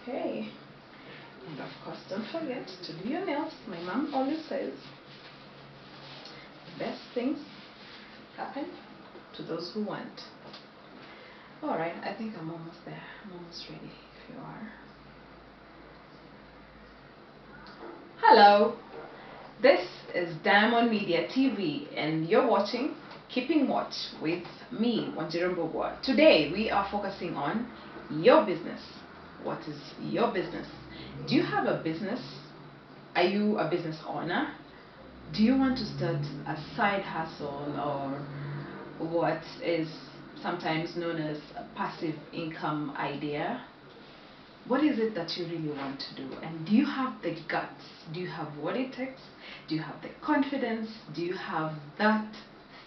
Okay. And of course, don't forget to do your nails. My mom always says, the best things happen to those who want. Alright, I think I'm almost there. I'm almost ready if you are. Hello, this is Diamond Media TV and you're watching Keeping Watch with me, Wanjiru Mbugua. Today we are focusing on your business. What is your business? Do you have a business? Are you a business owner? Do you want to start a side hustle or what is sometimes known as a passive income idea? What is it that you really want to do? And do you have the guts? Do you have what it takes? Do you have the confidence? Do you have that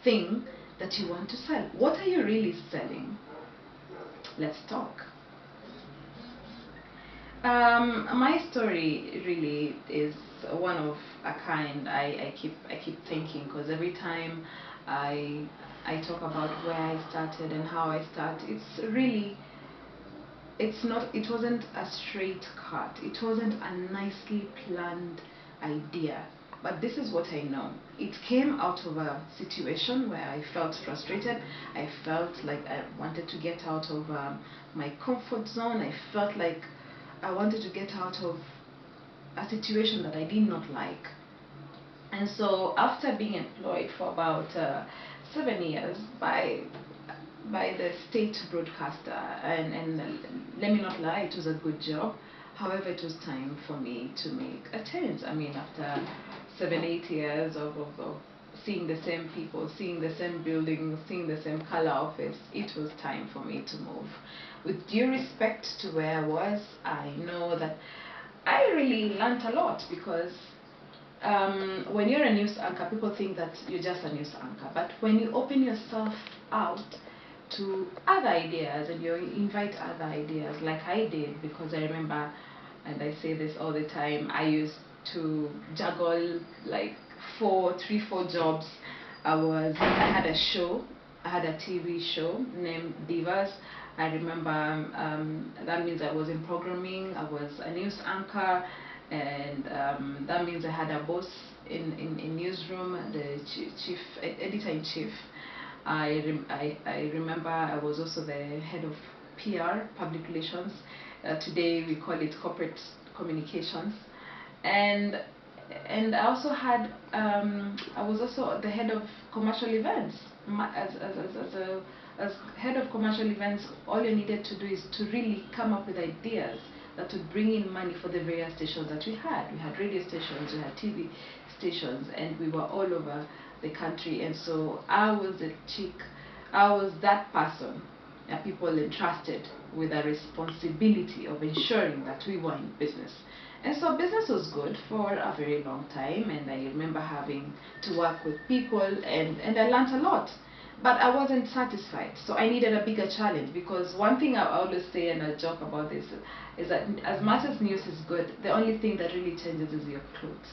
thing that you want to sell? What are you really selling? Let's talk. My story really is one of a kind. I keep thinking, because every time I talk about where I started and how I started, it wasn't a straight cut. It wasn't a nicely planned idea. But this is what I know. It came out of a situation where I felt frustrated. I felt like I wanted to get out of my comfort zone. I felt like I wanted to get out of a situation that I did not like. And so after being employed for about 7 years by the state broadcaster, and let me not lie, it was a good job. However, it was time for me to make a change. I mean, after 7-8 years of seeing the same people, seeing the same building, seeing the same color office, it was time for me to move. With due respect to where I was, I know that I really learned a lot, because when you're a news anchor, people think that you're just a news anchor. But when you open yourself out to other ideas and you invite other ideas, like I did, because I remember, and I say this all the time, I used to juggle like 3-4 jobs. I had a show, I had a TV show named Divas. I remember that means I was in programming, I was a news anchor, and that means I had a boss in newsroom, the chief editor-in-chief. I remember I was also the head of PR, public relations. Today we call it corporate communications, and I also had I was also the head of commercial events. As head of commercial events, all you needed to do is to really come up with ideas that would bring in money for the various stations that we had. We had radio stations, we had TV stations, and we were all over the country. And so I was that person that people entrusted with a responsibility of ensuring that we were in business. And so business was good for a very long time, and I remember having to work with people, and I learned a lot. But I wasn't satisfied, so I needed a bigger challenge, because one thing I always say, and I joke about this, is that as much as news is good, the only thing that really changes is your clothes.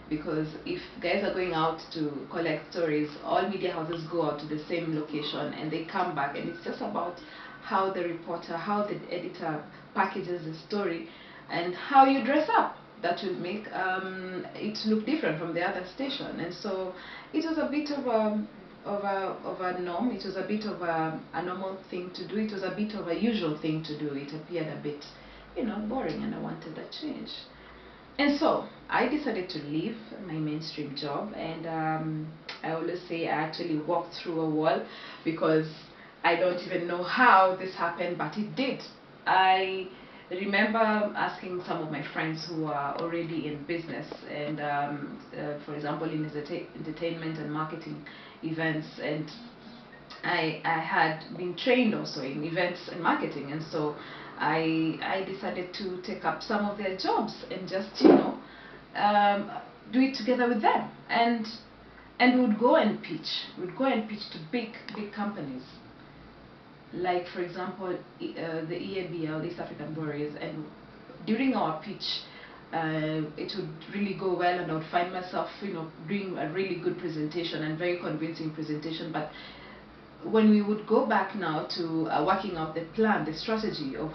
Because if guys are going out to collect stories, all media houses go out to the same location and they come back, and it's just about how the reporter, how the editor packages the story, and how you dress up. That will make it look different from the other station. And so it was a bit of a norm. It was a bit of a normal thing to do. It was a bit of a usual thing to do. It appeared a bit, boring, and I wanted a change. And so I decided to leave my mainstream job, and I always say I actually walked through a wall, because I don't even know how this happened, but it did. I remember asking some of my friends who are already in business, and for example in entertainment and marketing events, and I had been trained also in events and marketing, and so I decided to take up some of their jobs and just do it together with them, and we would go and pitch. We'd go and pitch to big companies, like for example the EABL, East African Breweries, and during our pitch it would really go well, and I would find myself doing a really good presentation and very convincing presentation. But when we would go back now to working out the plan, the strategy of